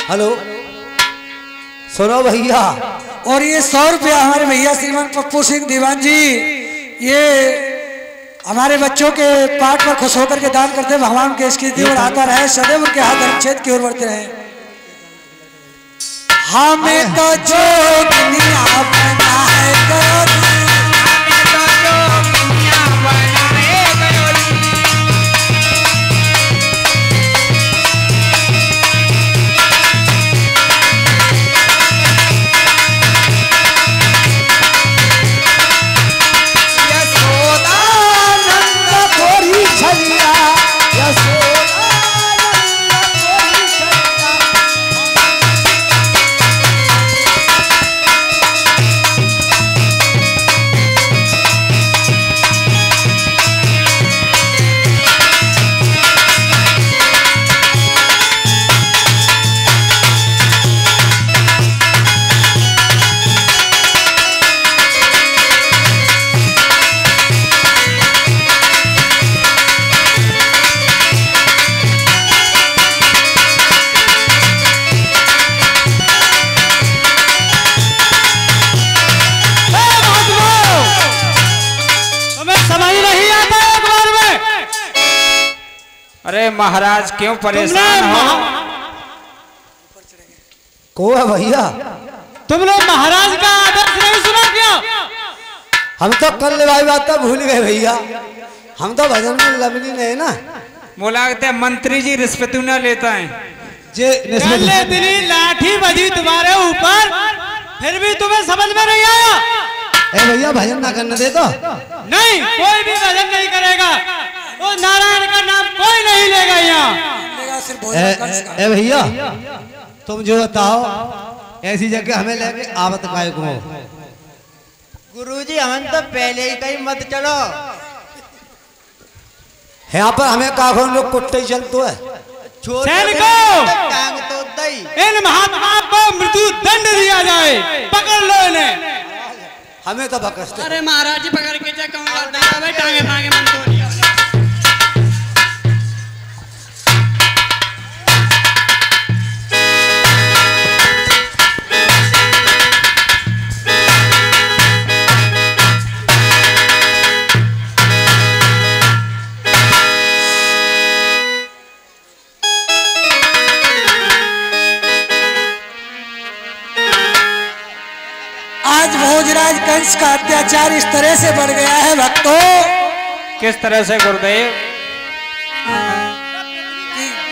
Hello सुनो भैया, और ये 100 रुपया हमारे भैया श्रीमान पप्पू सिंह दीवान जी ये हमारे बच्चों के पाठ पर खुश होकर के दान करते भगवान के स्कृति और आता रहे, सदैव उनके हाथ अनुच्छेद की ओर बढ़ते रहे। हमें तो जो दुनिया बनाए महाराज क्यों परेशान हो? को है भैया? तुम लोग महाराज का आदेश नहीं सुना क्या? हम तो कल वाली बात तो भूल गए भैया, हम तो भजन में लवली नहीं ना। मुलाकात मंत्री जी रिश्वत न लेता है जे दिनी लाठी बजी तुम्हारे ऊपर, फिर भी तुम्हें समझ में नहीं आया? ए भैया भजन ना करने दे तो। नहीं, कोई भी भजन नहीं करेगा, वो नारायण का नाम कोई नहीं लेगा यहाँ। ए भैया तुम जो बताओ, ऐसी जगह हमें लेके आवत काय को? गुरुजी हम तो पहले ही कहीं मत चलो, यहाँ पर हमें काखों लोग कुत्ते चलते है। टांग तो दई इन महात्मा को मृत्यु दंड दिया जाए, पकड़ लो इन्हें। हमें तो बकसते। अरे महाराज जी पकड़ के जा कहूँगा, टांगे भागे मन को। भोजराज कंस का अत्याचार इस तरह से बढ़ गया है भक्तों। किस तरह से गुरुदेव?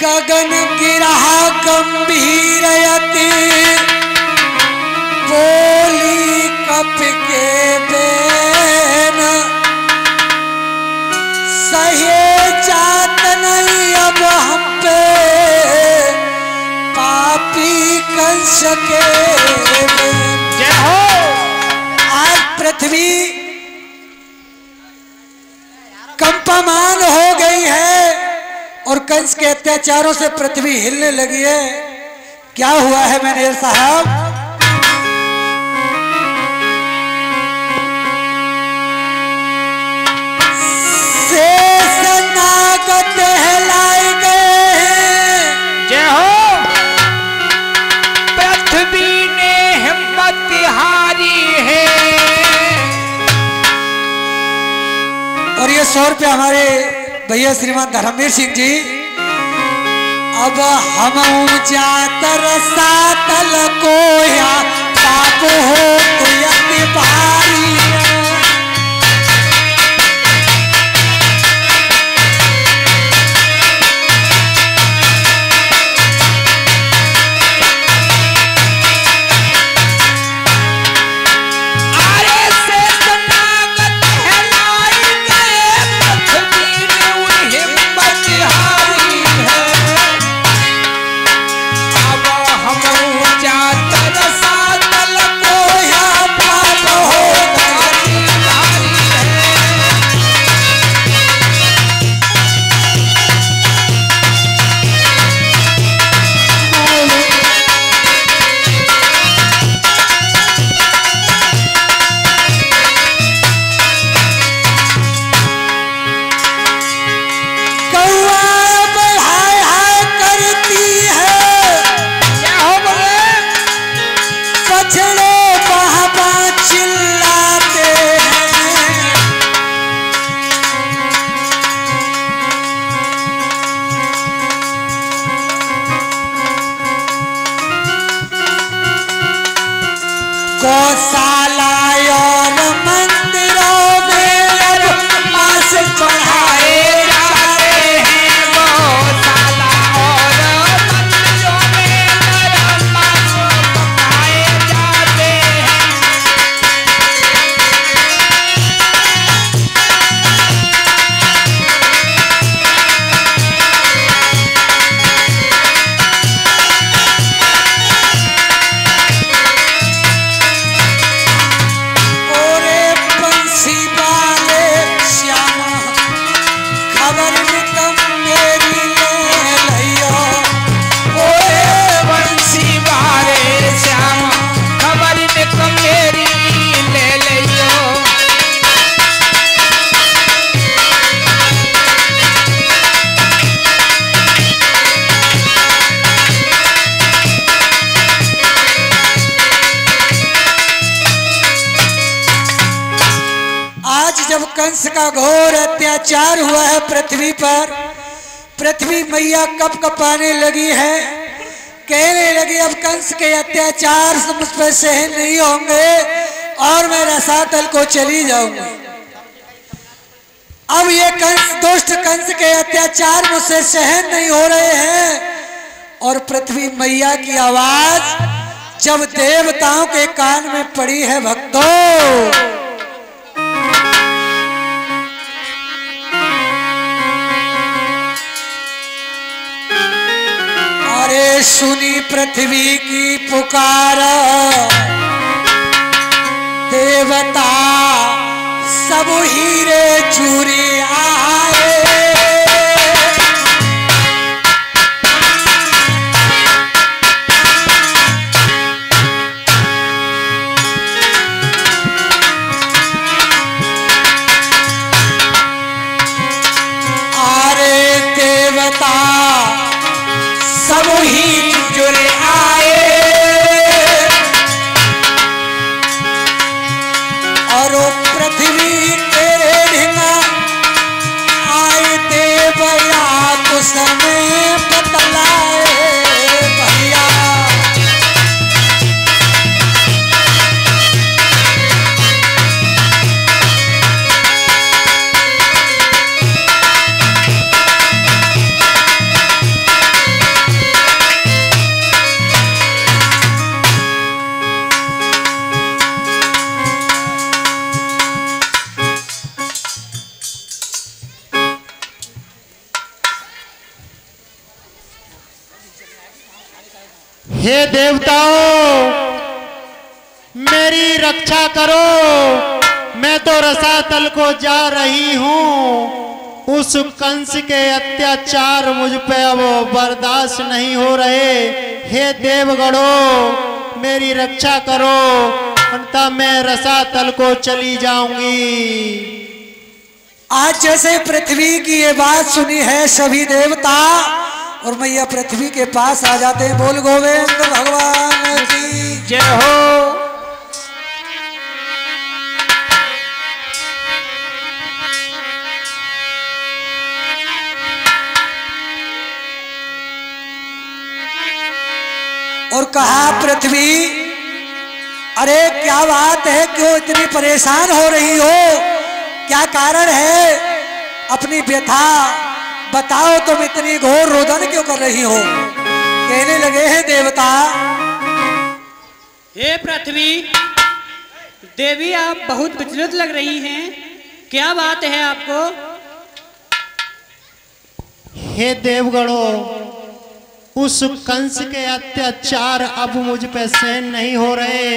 गगन गिरा गंभीर यति बोली कप के बेन, सहे जात नहीं अब हम पे पापी कंस के। जय हो। पृथ्वी कंपमान हो गई है और कंस के अत्याचारों से पृथ्वी हिलने लगी है। क्या हुआ है मैनेजर साहब? शेष नाग टहलाए गए हैं। जय हो। पृथ्वी ने हिम्मत हारी है। और ये 100 रुपया हमारे भैया श्रीमान धर्मवीर सिंह जी। अब हम ऊंचा तरसा तल को या पाप हो तो यति भारी। हो कंस का घोर अत्याचार हुआ है पृथ्वी पर। पृथ्वी मैया कप कपाने लगी है, कहने लगी अब कंस के अत्याचार मुझ पर सहन नहीं होंगे और मैं रसातल को चली जाऊंगी। अब ये कंस, दुष्ट कंस के अत्याचार मुझसे सहन नहीं हो रहे हैं। और पृथ्वी मैया की आवाज जब देवताओं के कान में पड़ी है भक्तों, अरे सुनी पृथ्वी की पुकार, देवता सब हीरे चूरी आए। अरे देवता सब ही जुड़े आए और पृथ्वी तेरे ढिंगा आए देवया तो समय बतलाए भैया। हे देवताओं, मेरी रक्षा करो, मैं तो रसातल को जा रही हूँ। उस कंस के अत्याचार मुझ पे अब बर्दाश्त नहीं हो रहे। हे देवगणों, मेरी रक्षा करो, अन्यथा मैं रसातल को चली जाऊंगी। आज जैसे पृथ्वी की ये बात सुनी है सभी देवता और मैया पृथ्वी के पास आ जाते हैं। बोल गोविंद भगवान की जय हो। और कहा पृथ्वी, अरे क्या बात है, क्यों इतनी परेशान हो रही हो, क्या कारण है, अपनी व्यथा बताओ, तुम इतनी घोर रोदन क्यों कर रही हो। कहने लगे हैं देवता, हे पृथ्वी देवी, आप बहुत विचलित लग रही हैं, क्या बात है आपको। हे देवगणों, उस कंस के अत्याचार अब मुझ पे सहन नहीं हो रहे।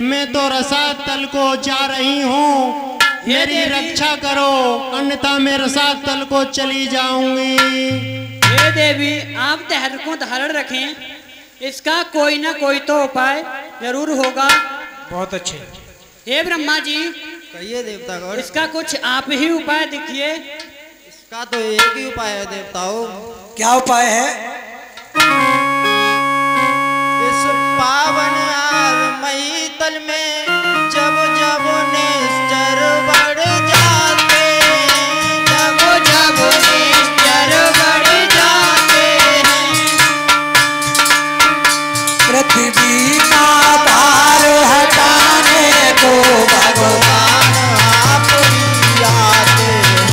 मैं तो रसातल को जा रही हूँ, मेरी रक्षा करो, अन्यथा मैं रसातल को चली जाऊंगी। हे देवी, आप धैर्य को धारण रखें, इसका कोई ना कोई तो उपाय जरूर होगा। बहुत अच्छे। हे ब्रह्मा जी, कहिए देवतागण, इसका कुछ आप ही उपाय दिखिए। इसका तो एक ही उपाय है देवताओं। क्या उपाय है। इस पावन मई तल में जब जब निश्चर बढ़ जाते, जब जब निश्चर बढ़ जाते हैं, पृथ्वी का भार हटाने को भगवान आप ही आते हैं।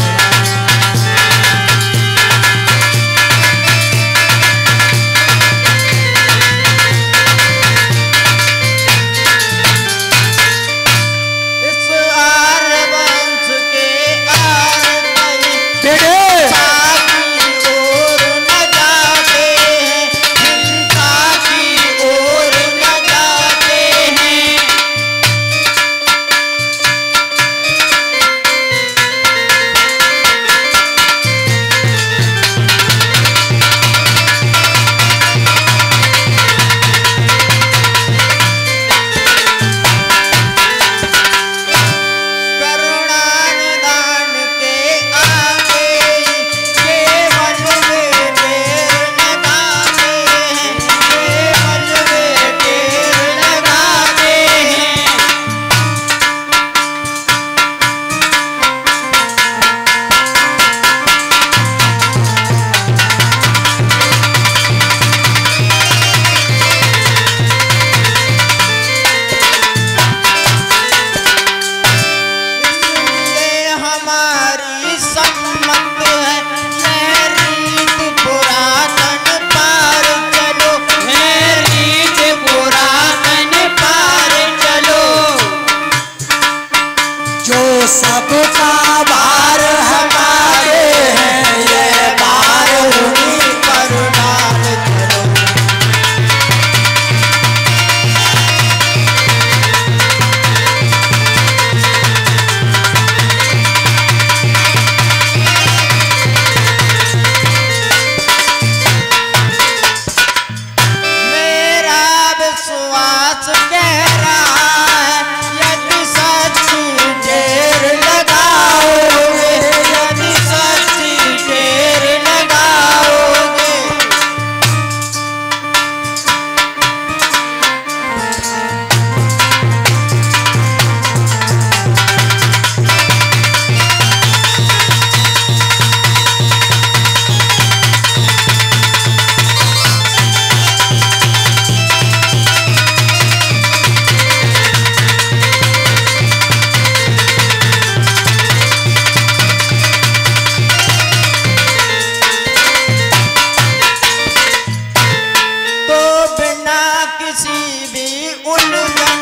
किसी भी उलझन